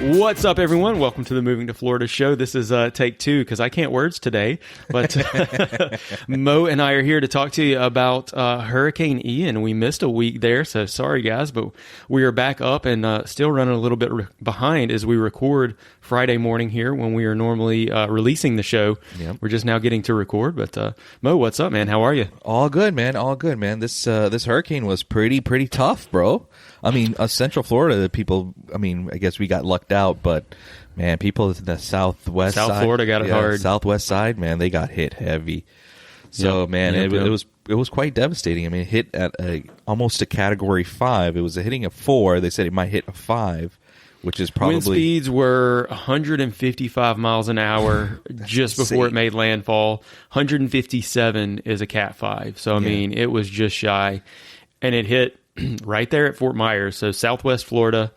What's up, everyone? Welcome to the Moving to Florida show. This is take two because I can't words today. But Mo and I are here to talk to you about Hurricane Ian. We missed a week there, so sorry, guys. But we are back up and still running a little bit behind as we record Friday morning here when we are normally releasing the show. Yep. We're just now getting to record. But Mo, what's up, man? How are you? All good, man. All good, man. This hurricane was pretty tough, bro. I mean, Central Florida, the people, I mean, I guess we got lucked out, but, man, people in the South Florida got it hard. Southwest side, man, they got hit heavy. So, man, it was quite devastating. I mean, it hit at almost a Category 5. It was hitting a 4. They said it might hit a 5, which is probably... Wind speeds were 155 miles an hour just before it made landfall. 157 is a Cat 5. So, I mean, it was just shy. And it hit right there at Fort Myers, so Southwest Florida.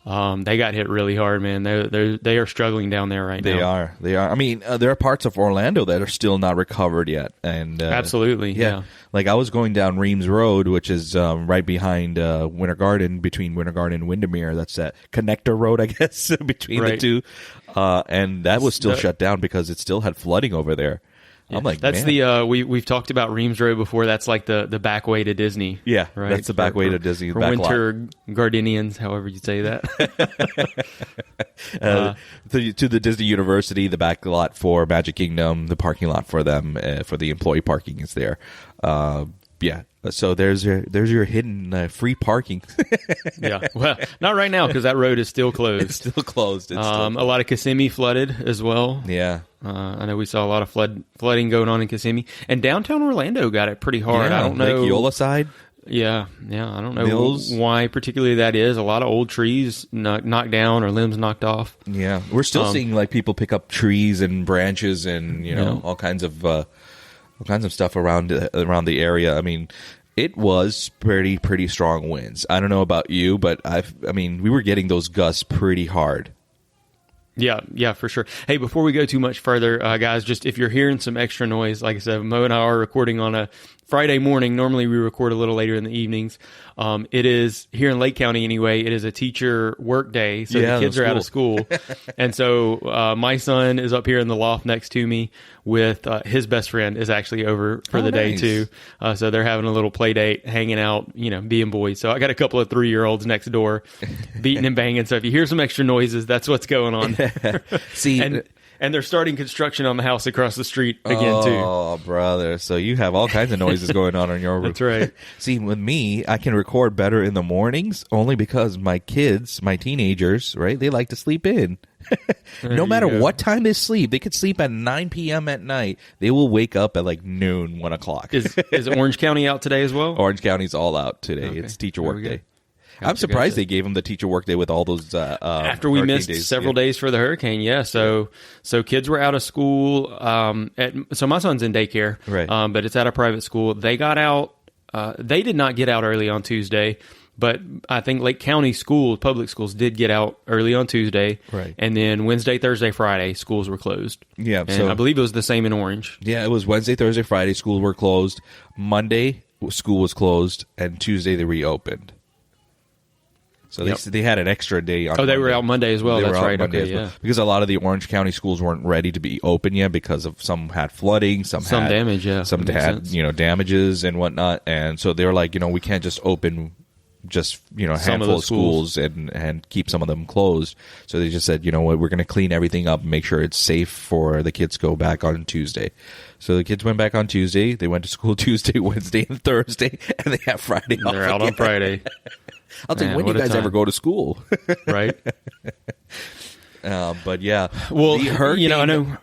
They got hit really hard, man. They are struggling down there right now. They are. I mean, there are parts of Orlando that are still not recovered yet, and absolutely, yeah. Like I was going down Reams Road, which is right behind Winter Garden, between Winter Garden and Windermere. That's that connector road, I guess, between the two, and that was still shut down because it still had flooding over there. Yeah, I'm like, that's man. We've talked about Reams Road before. That's like the back way to Disney. Yeah, right? That's the back way to Disney. For Winter Gardenians, however you say that. To the Disney University, the back lot for Magic Kingdom, the parking lot for them, for the employee parking is there. Yeah. So there's your hidden free parking. Yeah, well, not right now because that road is still closed. It's still closed. A lot of Kissimmee flooded as well. Yeah, I know we saw a lot of flooding going on in Kissimmee, and downtown Orlando got it pretty hard. Yeah, I don't know, Lake Eola side. Yeah, I don't know why particularly that is. A lot of old trees knocked down or limbs knocked off. Yeah, we're still seeing like people pick up trees and branches and all kinds of stuff around the area. I mean, it was pretty strong winds. I don't know about you, but we were getting those gusts pretty hard. Yeah, for sure. Hey, before we go too much further, guys, just if you're hearing some extra noise, like I said, Mo and I are recording on a Friday morning. Normally we record a little later in the evenings. It is, here in Lake County anyway, it is a teacher work day, so the kids are out of school. And so my son is up here in the loft next to me with his best friend is actually over for the day too. So they're having a little play date, hanging out, being boys. So I got a couple of 3-year-olds next door beating and banging. So if you hear some extra noises, that's what's going on. See, and they're starting construction on the house across the street again, too. Oh, brother. So you have all kinds of noises going on your roof. That's right. See, with me, I can record better in the mornings only because my kids, my teenagers, right, they like to sleep in. No matter what time they sleep, they could sleep at 9 p.m. at night. They will wake up at like noon, 1 o'clock. Is Orange County out today as well? Orange County's all out today. Okay. It's teacher work day. I'm surprised they gave them the teacher work day with all those after we missed several days for the hurricane. Yeah, so kids were out of school. So my son's in daycare, right? But it's at a private school. They got out. They did not get out early on Tuesday, but I think Lake County schools, public schools, did get out early on Tuesday, right? And then Wednesday, Thursday, Friday, schools were closed. Yeah, and I believe it was the same in Orange. Yeah, it was Wednesday, Thursday, Friday. Schools were closed. Monday, school was closed, and Tuesday they reopened. So they had an extra day on Monday. They were out Monday as well. That's right. Okay, yeah. Because a lot of the Orange County schools weren't ready to be open yet because of some had flooding, some had damage, some had damages and whatnot, and so they were like, we can't just open just a handful of schools and keep some of them closed. So they just said, you know what, we're going to clean everything up and make sure it's safe for the kids to go back on Tuesday. So the kids went back on Tuesday. They went to school Tuesday, Wednesday, and Thursday, and they have Friday off. They're out on Friday. I'll tell you, when do you guys ever go to school? Right. But yeah. Well, the hurricane, I know.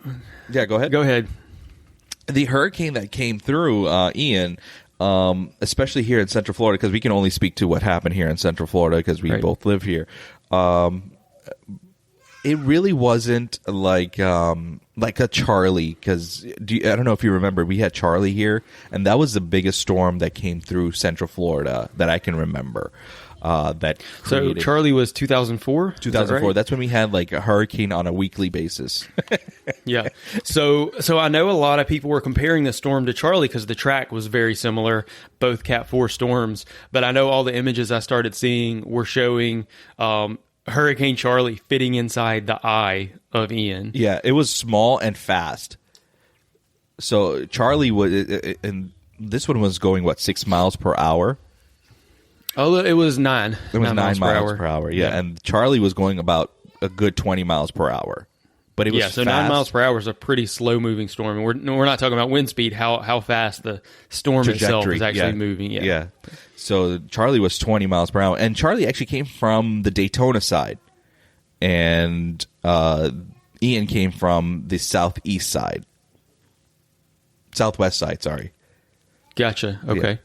Yeah, go ahead. Go ahead. The hurricane that came through, Ian, especially here in Central Florida, because we can only speak to what happened here in Central Florida because we both live here. It really wasn't like a Charlie, because I don't know if you remember, we had Charlie here, and that was the biggest storm that came through Central Florida that I can remember. So Charlie was 2004? 2004. That's when we had like a hurricane on a weekly basis. Yeah. So I know a lot of people were comparing the storm to Charlie because the track was very similar, both Cat 4 storms. But I know all the images I started seeing were showing Hurricane Charlie fitting inside the eye of Ian. Yeah, it was small and fast. So Charlie was, and this one was going, 6 miles per hour? Oh, it was 9. It was 9 miles per hour. Yeah, and Charlie was going about a good 20 miles per hour. But it was so fast. 9 miles per hour is a pretty slow moving storm. And we're not talking about wind speed, how fast the storm itself is actually moving. Yeah. So Charlie was 20 miles per hour. And Charlie actually came from the Daytona side. And Ian came from the southeast side. Southwest side, sorry. Gotcha. Okay. Yeah.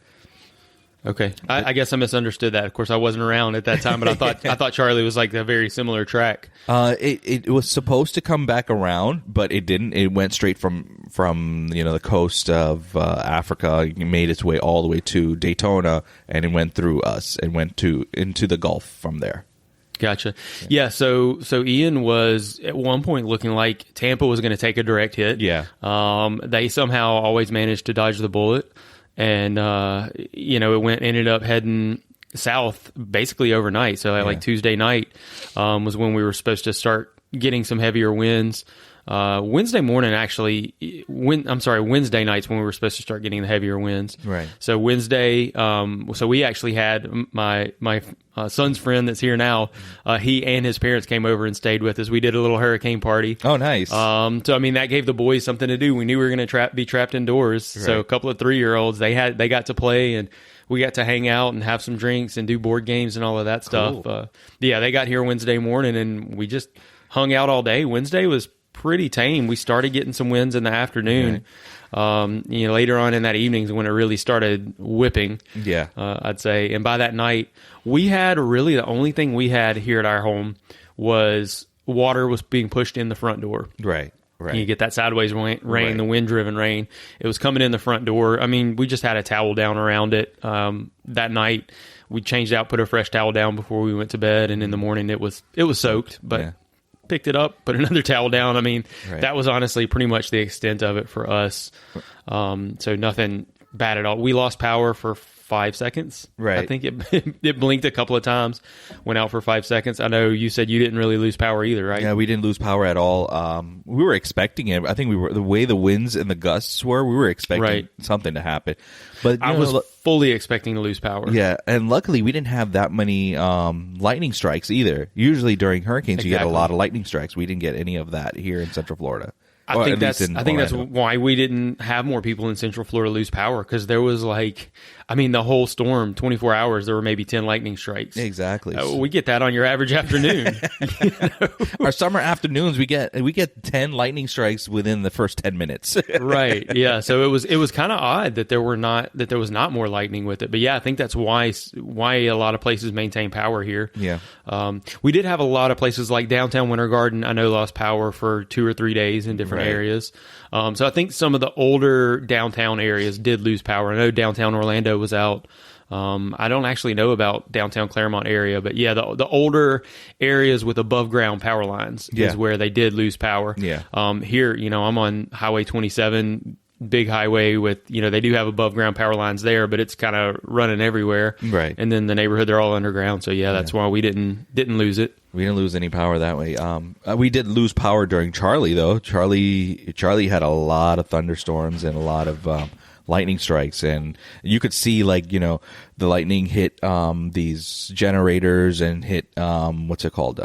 Okay, I guess I misunderstood that. Of course, I wasn't around at that time, but I thought Charlie was like a very similar track. It was supposed to come back around, but it didn't. It went straight from the coast of Africa. It made its way all the way to Daytona, and it went through us and went into the Gulf from there. Gotcha. Yeah. So Ian was at one point looking like Tampa was going to take a direct hit. Yeah. They somehow always managed to dodge the bullet. And, it ended up heading south basically overnight. So like Tuesday night was when we were supposed to start getting some heavier winds. Wednesday morning, actually, Wednesday nights when we were supposed to start getting the heavier winds. Right. So Wednesday, so we actually had my son's friend that's here now. He and his parents came over and stayed with us. We did a little hurricane party. Oh, nice. So I mean, that gave the boys something to do. We knew we were going to be trapped indoors. Right. So a couple of 3-year-olds, they got to play, and we got to hang out and have some drinks and do board games and all of that stuff. Cool. They got here Wednesday morning, and we just hung out all day. Wednesday was pretty tame. We started getting some winds in the afternoon. Right. Later on in that evening is when it really started whipping. Yeah. I'd say. And by that night, we had really the only thing we had here at our home was water was being pushed in the front door. Right. Right. You get that sideways rain, the wind-driven rain. It was coming in the front door. I mean, we just had a towel down around it. That night, we changed out, put a fresh towel down before we went to bed, and in the morning it was soaked, but picked it up, put another towel down. I mean, that was honestly pretty much the extent of it for us. So nothing bad at all. We lost power for 5 seconds. Right. I think it blinked a couple of times, went out for 5 seconds. I know you said you didn't really lose power either, right? Yeah, we didn't lose power at all. We were expecting it. I think the way the winds and the gusts were, we were expecting something to happen. But I was fully expecting to lose power. Yeah, and luckily we didn't have that many lightning strikes either. Usually during hurricanes, you get a lot of lightning strikes. We didn't get any of that here in Central Florida. I think that's why we didn't have more people in Central Florida lose power, because there was the whole storm, 24 hours, there were maybe 10 lightning strikes. Exactly. We get that on your average afternoon. Our summer afternoons, we get 10 lightning strikes within the first 10 minutes. Right. Yeah. So it was kind of odd that there was not more lightning with it. But yeah, I think that's why a lot of places maintain power here. Yeah. We did have a lot of places like downtown Winter Garden, I know, lost power for 2 or 3 days in different areas. So I think some of the older downtown areas did lose power. I know downtown Orlando was out. I don't actually know about downtown Claremont area, but yeah, the older areas with above ground power lines is where they did lose power. Yeah. Here, I'm on Highway 27, big highway with, they do have above ground power lines there, but it's kind of running everywhere. Right. And then the neighborhood, they're all underground. So yeah, that's why we didn't lose it. We didn't lose any power that way. We did lose power during Charlie, though. Charlie had a lot of thunderstorms and a lot of lightning strikes, and you could see the lightning hit these generators and hit what's it called,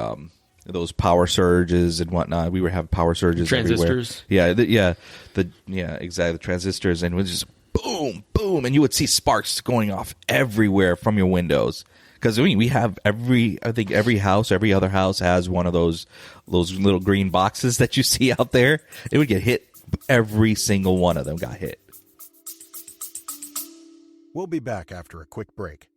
those power surges and whatnot. We were having power surges transistors everywhere. Exactly, the transistors, and it was just boom, boom, and you would see sparks going off everywhere from your windows. Because we have every other house has one of those little green boxes that you see out there. It would get hit. Every single one of them got hit. We'll be back after a quick break.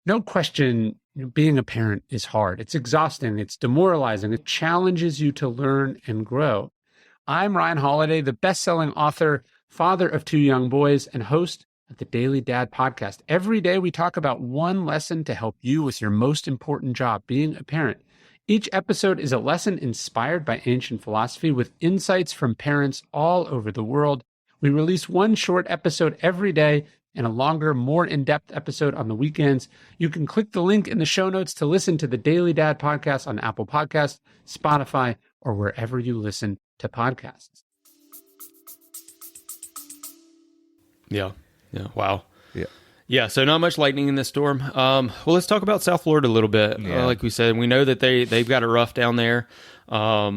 No question, being a parent is hard. It's exhausting. It's demoralizing. It challenges you to learn and grow. I'm Ryan Holiday, the best-selling author, father of 2 young boys, and host of the Daily Dad podcast. Every day we talk about one lesson to help you with your most important job, being a parent. Each episode is a lesson inspired by ancient philosophy with insights from parents all over the world. We release one short episode every day and a longer, more in-depth episode on the weekends. You can click the link in the show notes to listen to the Daily Dad podcast on Apple Podcasts, Spotify, or wherever you listen to podcasts. Yeah. Yeah. Wow. Yeah. Yeah, so not much lightning in this storm. Well, let's talk about South Florida a little bit. Yeah. Like we said, we know that they've got it rough down there. A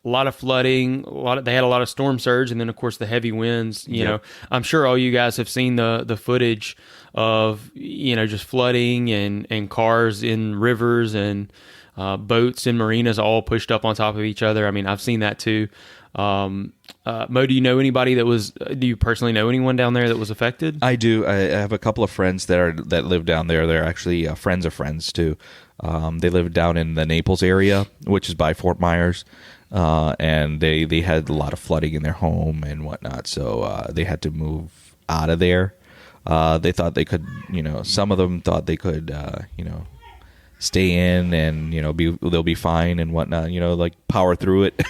lot of flooding. They had a lot of storm surge, and then of course the heavy winds. You know, I'm sure all you guys have seen the footage of just flooding and cars in rivers and boats in marinas all pushed up on top of each other. I mean, I've seen that too. Mo, do you know anybody do you personally know anyone down there that was affected? I do. I have a couple of friends that live down there. They're actually friends of friends too. They live down in the Naples area, which is by Fort Myers, and they had a lot of flooding in their home and whatnot. So they had to move out of there. They thought they could, some of them thought they could, stay in and they'll be fine and whatnot, like power through it.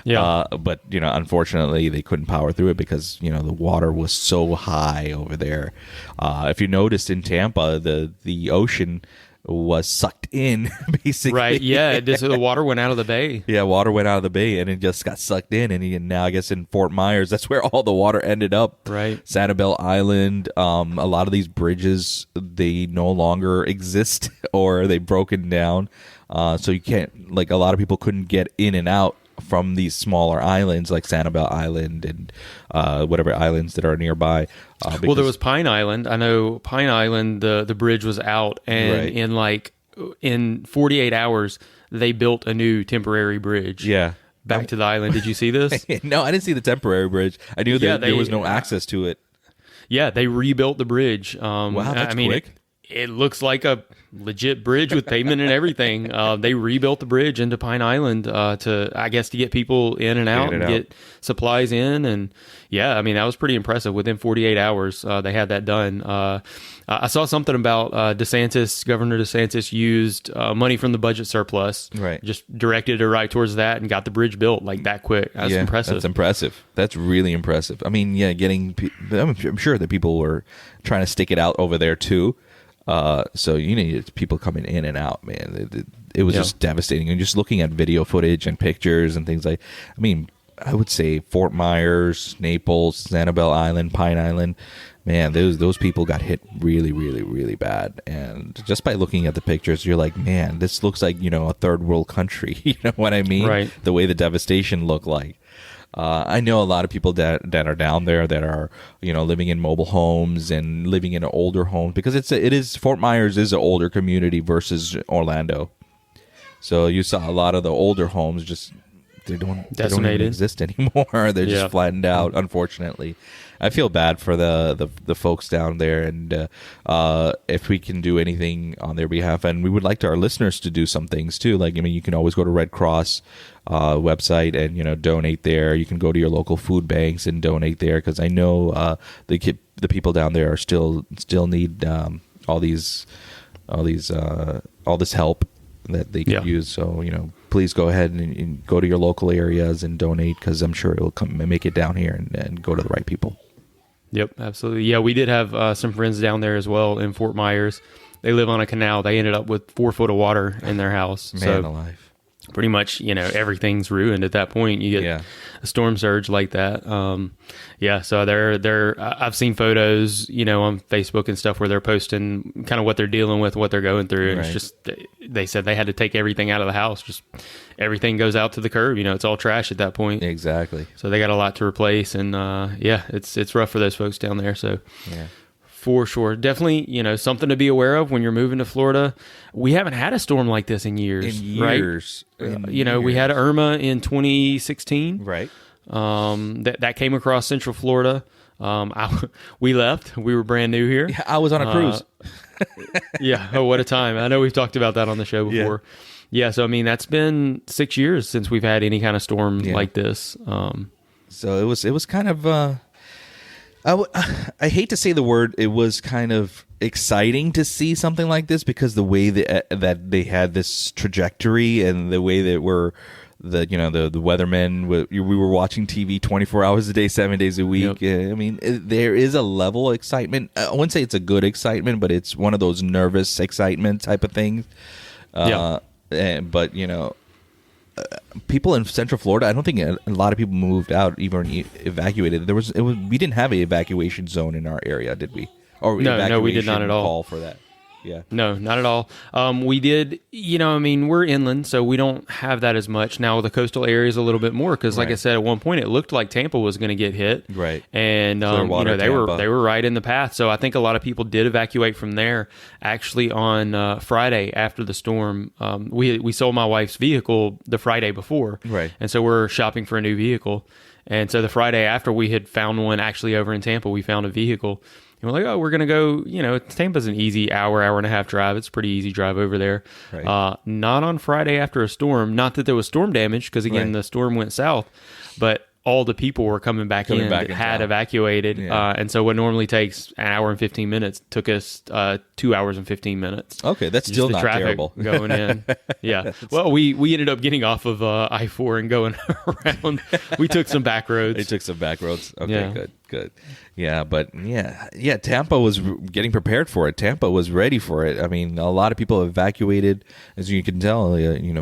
But unfortunately they couldn't power through it because the water was so high over there. If you noticed in Tampa, the ocean was sucked in basically. Right. Yeah. The water went out of the bay. Yeah, water went out of the bay and it just got sucked in. And now I guess in Fort Myers, that's where all the water ended up. Right. Sanibel Island. A lot of these bridges, they no longer exist or they've broken down. So you can't, a lot of people couldn't get in and out from these smaller islands like Sanibel Island and whatever islands that are nearby. Well, there was Pine Island. I know Pine Island, the bridge was out, and in 48 hours, they built a new temporary bridge. Yeah. Back to the island. Did you see this? No, I didn't see the temporary bridge. I knew that there was no access to it. Yeah, they rebuilt the bridge. Wow, that's quick. It looks like a legit bridge with pavement and everything. They rebuilt the bridge into Pine Island to get people in and out and get supplies in. And yeah, I mean, that was pretty impressive. Within 48 hours, they had that done. I saw something about Governor DeSantis used money from the budget surplus, right? Just directed it right towards that and got the bridge built like that quick. That's impressive. That's impressive. That's really impressive. I mean, yeah, I'm sure that people were trying to stick it out over there too. So you needed people coming in and out, man. It was just devastating. And just looking at video footage and pictures and things I would say Fort Myers, Naples, Sanibel Island, Pine Island, man, those people got hit really, really, really bad. And just by looking at the pictures, you're like, man, this looks like, a third world country. You know what I mean? Right. The way the devastation looked like. I know a lot of people that are down there that are, living in mobile homes and living in older homes because Fort Myers is an older community versus Orlando. So you saw a lot of the older homes they don't even exist anymore. They're just flattened out, unfortunately. I feel bad for the folks down there, and if we can do anything on their behalf, and we would like our listeners to do some things too. You can always go to Red Cross website and donate there. You can go to your local food banks and donate there because I know the people down there are still need all this help that they could use. So please go ahead and go to your local areas and donate because I'm sure it will come and make it down here and go to the right people. Yep, absolutely. Yeah, we did have some friends down there as well in Fort Myers. They live on a canal. They ended up with 4 foot of water in their house. Man alive. Pretty much, everything's ruined at that point. You get a storm surge like that. So they're I've seen photos, on Facebook and stuff where they're posting kind of what they're dealing with, what they're going through. And it's just, they said they had to take everything out of the house. Just everything goes out to the curb. It's all trash at that point. Exactly. So they got a lot to replace. And it's rough for those folks down there. So for sure. Definitely, something to be aware of when you're moving to Florida. We haven't had a storm like this in years. Right? We had Irma in 2016. Right. That came across Central Florida. We left. We were brand new here. Yeah, I was on a cruise. Oh, what a time. I know we've talked about that on the show before. Yeah, so, that's been 6 years since we've had any kind of storm like this. So it was kind of... I hate to say the word, it was kind of exciting to see something like this because the way that they had this trajectory and the way that the weathermen. We were watching TV 24 hours a day, 7 days a week. Yep. I mean, there is a level of excitement. I wouldn't say it's a good excitement, but it's one of those nervous excitement type of things. But people in Central Florida, I don't think a lot of people moved out, even evacuated. We didn't have an evacuation zone in our area, did we? Or no, we did not at all. Call for that. Yeah. No, not at all. We did, we're inland, so we don't have that as much. Now, the coastal area is a little bit more because, like I said, at one point, it looked like Tampa was going to get hit. Right. And, they were right in the path. So I think a lot of people did evacuate from there. Actually, on Friday after the storm, we sold my wife's vehicle the Friday before. Right. And so we're shopping for a new vehicle. And so the Friday after we had found one actually over in Tampa, we found a vehicle. And we're like, we're going to go, Tampa's an easy hour and a half drive. It's a pretty easy drive over there. Right. Not on Friday after a storm. Not that there was storm damage because, again, the storm went south. But all the people were coming back in that had evacuated. Yeah. And so what normally takes an hour and 15 minutes took us 2 hours and 15 minutes. Okay, that's Just still the not traffic terrible. Going in. Yeah. Well, we ended up getting off of I-4 and going around. We took some back roads. They took some back roads. Okay, Yeah. good. Yeah, but Tampa was getting prepared for it. Tampa was ready for it. I mean, a lot of people evacuated, as you can tell,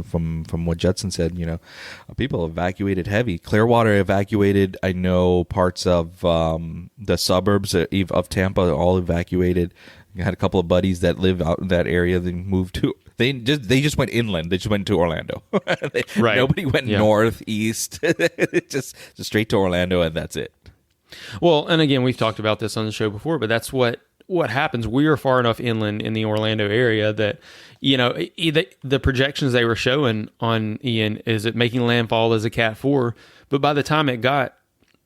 from what Judson said, people evacuated heavy. Clearwater evacuated. I know parts of the suburbs of Tampa all evacuated. I had a couple of buddies that live out in that area. They moved to. They just went inland. They just went to Orlando. Right. Nobody went north, east. just straight to Orlando, and that's it. Well, and again, we've talked about this on the show before, but that's what happens. We are far enough inland in the Orlando area that, the projections they were showing on Ian is it making landfall as a Cat 4, but by the time it got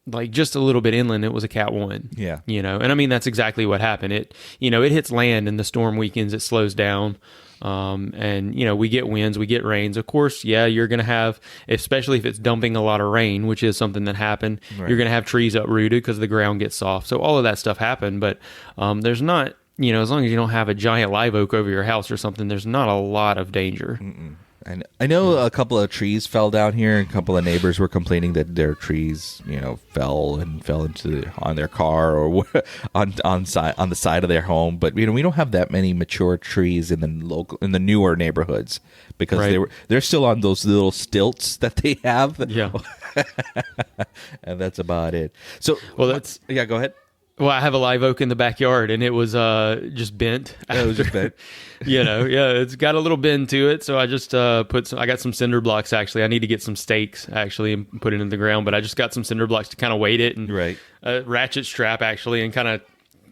like just a little bit inland, it was a Cat 1. Yeah. And I mean, that's exactly what happened. It hits land in the storm weekends, it slows down. And we get winds, we get rains. Of course, you're going to have, especially if it's dumping a lot of rain, which is something that happened, Right. You're going to have trees uprooted because the ground gets soft. So all of that stuff happened, but there's not, as long as you don't have a giant live oak over your house or something, there's not a lot of danger. And I know a couple of trees fell down here. A couple of neighbors were complaining that their trees, fell on their car or on the side of their home. But we don't have that many mature trees in the newer neighborhoods because Right. they're still on those little stilts that they have. Yeah. And that's about it. So Well, go ahead. Well, I have a live oak in the backyard, and it was just bent. It was just bent. It's got a little bend to it. So I just I got some cinder blocks, actually. I need to get some stakes, actually, and put it in the ground. But I just got some cinder blocks to kind of weight it and a ratchet strap, actually, and kind of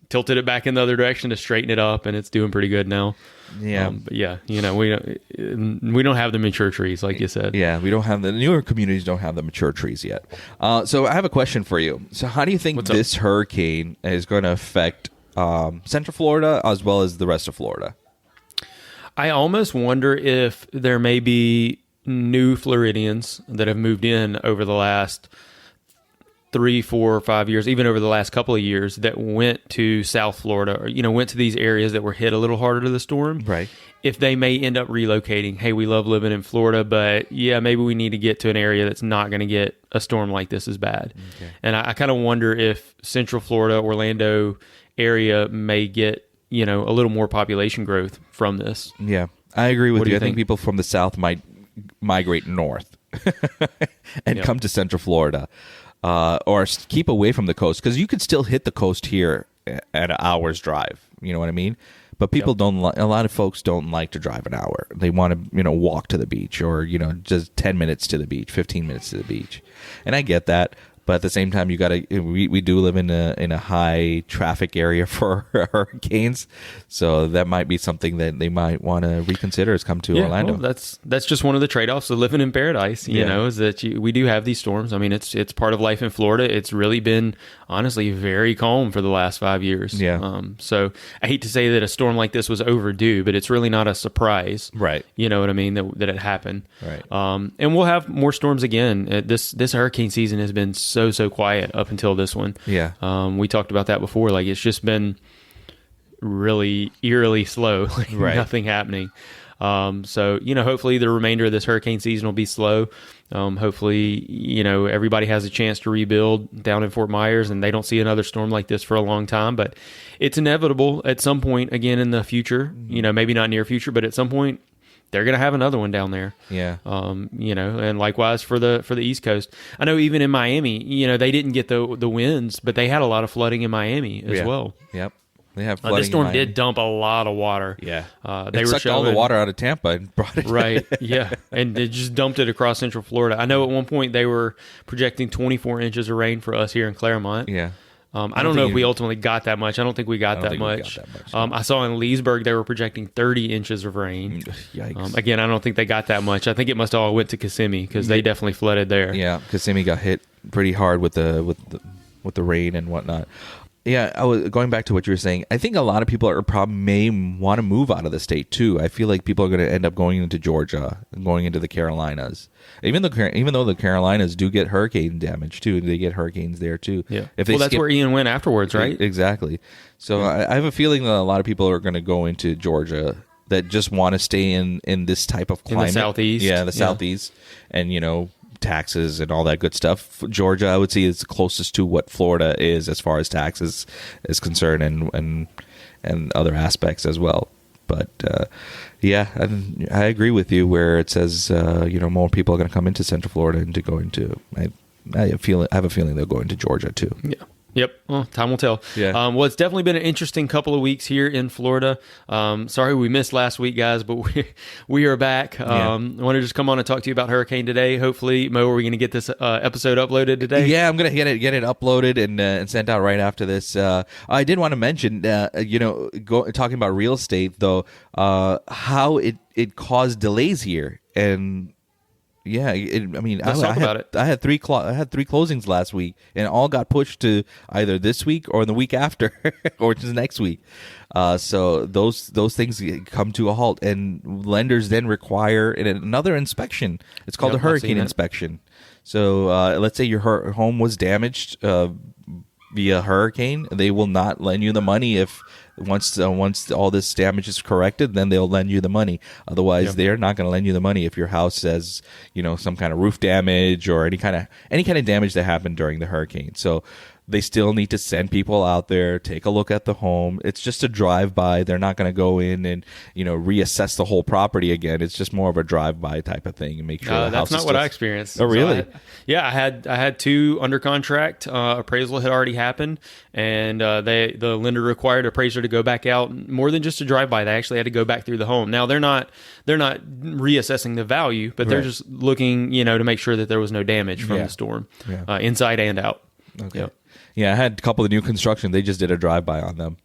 tilted it back in the other direction to straighten it up, and it's doing pretty good now. Yeah. But we don't have the mature trees, like you said. Yeah, we don't have the newer communities don't have the mature trees yet. So I have a question for you. So how do you think this hurricane is going to affect Central Florida as well as the rest of Florida? I almost wonder if there may be new Floridians that have moved in over the last 3, 4, 5 years, even over the last couple of years, that went to South Florida or, went to these areas that were hit a little harder to the storm. Right. If they may end up relocating, hey, we love living in Florida, but maybe we need to get to an area that's not going to get a storm like this as bad. Okay. And I kind of wonder if Central Florida, Orlando area may get, a little more population growth from this. Yeah, I agree with What do you. you I think think? people from the South might migrate north and come to Central Florida. Or keep away from the coast, because you could still hit the coast here at an hour's drive. You know what I mean? But people don't. A lot of folks don't like to drive an hour. They want to, walk to the beach, or just 10 minutes to the beach, 15 minutes to the beach. And I get that. But at the same time, you got to. We do live in a high traffic area for hurricanes, so that might be something that they might want to reconsider is come to Orlando. Well, that's just one of the trade-offs of living in paradise. You know, is that we do have these storms. I mean, it's part of life in Florida. It's really been honestly very calm for the last 5 years. Yeah. So I hate to say that a storm like this was overdue, but it's really not a surprise. Right. You know what I mean? That it happened. Right. And we'll have more storms again. This hurricane season has been so quiet up until this one. Yeah. We talked about that before. Like, it's just been really eerily slow. Like, Right. Nothing happening. So, hopefully the remainder of this hurricane season will be slow. Hopefully, everybody has a chance to rebuild down in Fort Myers and they don't see another storm like this for a long time. But it's inevitable at some point again in the future, maybe not near future, but at some point they're going to have another one down there. Yeah. And likewise for the East Coast. I know even in Miami, they didn't get the winds, but they had a lot of flooding in Miami as well. Yep. They have flooding. This storm did dump a lot of water. Yeah. They sucked all the water out of Tampa and brought it. Right. Yeah. And they just dumped it across Central Florida. I know at one point they were projecting 24 inches of rain for us here in Claremont. Yeah. I don't know if we ultimately got that much. I don't think we got that much. I saw in Leesburg they were projecting 30 inches of rain. Yikes. Again, I don't think they got that much. I think it must have all went to Kissimmee because they definitely flooded there. Yeah, Kissimmee got hit pretty hard with the rain and whatnot. Yeah, I was going back to what you were saying. I think a lot of people may want to move out of the state too. I feel like people are going to end up going into Georgia and going into the Carolinas. Even though the Carolinas do get hurricane damage too, they get hurricanes there too. Yeah. That's where Ian went afterwards, right? Exactly. So I have a feeling that a lot of people are going to go into Georgia that just want to stay in this type of climate. In the southeast. Yeah, the southeast, and taxes and all that good stuff. Georgia, I would say, is closest to what Florida is as far as taxes is concerned, and other aspects as well. But I agree with you where it says more people are going to come into Central Florida and to go into. I have a feeling they'll go into Georgia too. Yeah. Yep. Well, time will tell. Yeah. Well, it's definitely been an interesting couple of weeks here in Florida. Sorry we missed last week, guys, but we are back. I want to just come on and talk to you about hurricane today. Hopefully, Mo, are we going to get this episode uploaded today? Yeah, I'm going to get it uploaded and sent out right after this. I did want to mention, talking about real estate though, how it caused delays here. And yeah, Let's talk about it. I had three closings last week, and all got pushed to either this week or the week after, or just next week. So those things come to a halt, and lenders then require another inspection. It's called a hurricane inspection. So let's say your home was damaged via hurricane, they will not lend you the money if. Once all this damage is corrected, then they'll lend you the money. Otherwise, they're not going to lend you the money if your house has, some kind of roof damage or any kind of damage that happened during the hurricane. So they still need to send people out there, take a look at the home. It's just a drive-by. They're not going to go in and, reassess the whole property again. It's just more of a drive-by type of thing and make sure the house that's not what I experienced. Oh, really? So I had two under contract. Appraisal had already happened, and the lender required appraiser to go back out more than just a drive-by. They actually had to go back through the home. Now they're not reassessing the value, but they're just looking, to make sure that there was no damage from the storm, inside and out. Okay. Yep. Yeah, I had a couple of new construction. They just did a drive-by on them.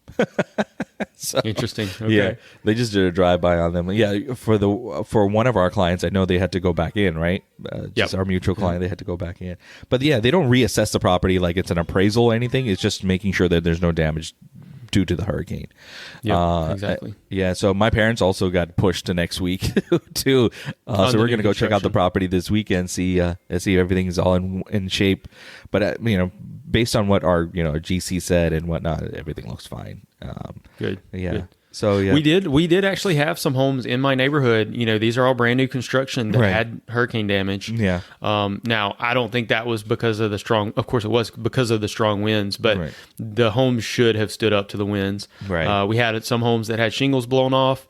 So, interesting. Okay. Yeah, they just did a drive-by on them. Yeah, for one of our clients, I know they had to go back in, right? Just our mutual client, they had to go back in. But yeah, they don't reassess the property like it's an appraisal or anything. It's just making sure that there's no damage due to the hurricane. Yeah, exactly. So my parents also got pushed to next week too. So we're going to go check out the property this weekend, see everything's all in shape. But based on what our GC said and whatnot, everything looks fine. Good. Yeah. Good. So yeah, we did actually have some homes in my neighborhood. These are all brand new construction that had hurricane damage. Yeah. Now I don't think that was because of the strong. Of course, it was because of the strong winds, but the homes should have stood up to the winds. Right. We had some homes that had shingles blown off.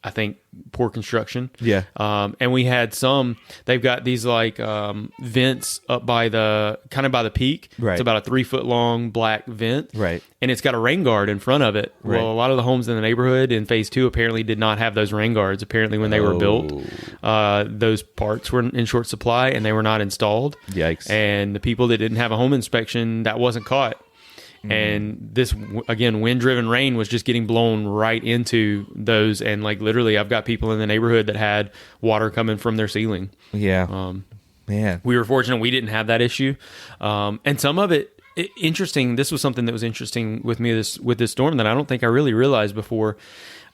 I think poor construction. Yeah. And we had some. They've got these vents up by the peak. Right. It's about a 3-foot long black vent. Right. And it's got a rain guard in front of it. Right. Well, a lot of the homes in the neighborhood in phase 2 apparently did not have those rain guards. Apparently, when they were built, those parts were in short supply and they were not installed. Yikes. And the people that didn't have a home inspection, that wasn't caught. And this, again, wind-driven rain was just getting blown right into those. And literally, I've got people in the neighborhood that had water coming from their ceiling. Yeah. Man. We were fortunate we didn't have that issue. And some of it, interesting, this was something that was interesting with me with this storm that I don't think I really realized before.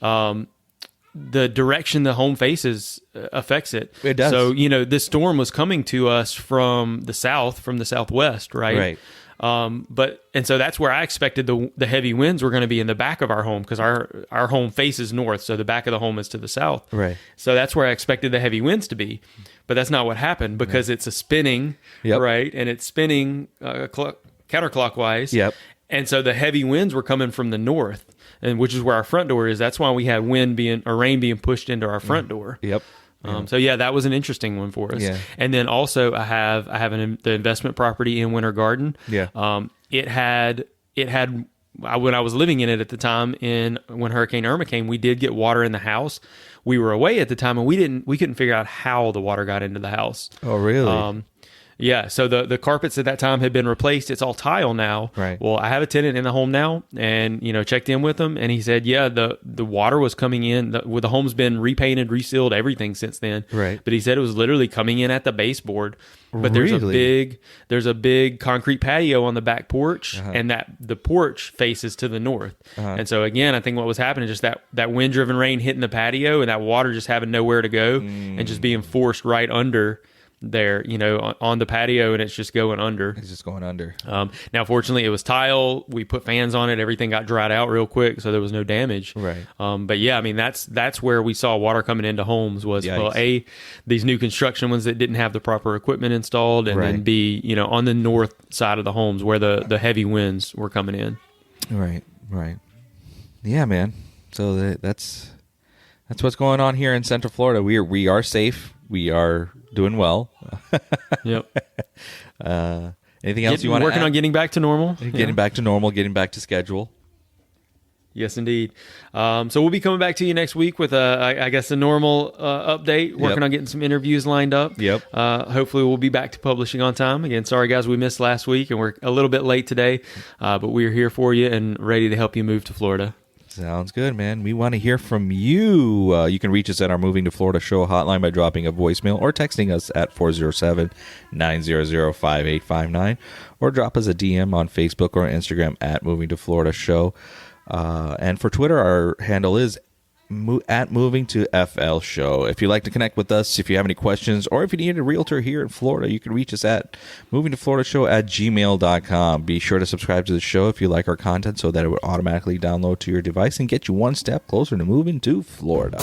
The direction the home faces affects it. It does. So, this storm was coming to us from the south, from the southwest, right? Right. And so that's where I expected the heavy winds were going to be in the back of our home, because our home faces north, so the back of the home is to the south. Right. So that's where I expected the heavy winds to be, but that's not what happened, because it's a spinning, right, and it's spinning counterclockwise. Yep. And so the heavy winds were coming from the north, and which is where our front door is. That's why we had rain being pushed into our front door. Yep. So that was an interesting one for us. Yeah. And then also I have the investment property in Winter Garden. Yeah. It had when I was living in it at the time, when Hurricane Irma came, we did get water in the house. We were away at the time, and we couldn't figure out how the water got into the house. Oh, really? Yeah, so the carpets at that time had been replaced. It's all tile now. Right. Well, I have a tenant in the home now, and checked in with him, and he said, yeah, the water was coming in. The home's been repainted, resealed, everything since then. Right. But he said it was literally coming in at the baseboard. But there's a big concrete patio on the back porch, and that the porch faces to the north. And so again, I think what was happening is just that wind-driven rain hitting the patio, and that water just having nowhere to go, and just being forced right under there, on the patio, and it's just going under. It's just going under. Now, fortunately, it was tile. We put fans on it. Everything got dried out real quick, so there was no damage. Right. But yeah, I mean, that's where we saw water coming into homes was, Yikes. well, these new construction ones that didn't have the proper equipment installed, and then B, on the north side of the homes where the heavy winds were coming in. Right. Yeah, man. So that's what's going on here in Central Florida. We are safe. We are doing well. Yep. Anything else you want to add? Working on getting back to normal. Getting back to normal, getting back to schedule. Yes, indeed. So we'll be coming back to you next week with I guess a normal update. Working on getting some interviews lined up. Yep. Hopefully we'll be back to publishing on time. Again, sorry guys, we missed last week and we're a little bit late today, but we're here for you and ready to help you move to Florida. Sounds good, man. We want to hear from you. You can reach us at our Moving to Florida show hotline by dropping a voicemail or texting us at 407-900-5859, or drop us a DM on Facebook or Instagram at Moving to Florida show. And for Twitter, our handle is at Moving to FL show. If you'd like to connect with us, if you have any questions, or if you need a realtor here in Florida, you can reach us at movingtofloridashow@gmail.com. Be sure to subscribe to the show if you like our content, so that it would automatically download to your device and get you one step closer to moving to Florida.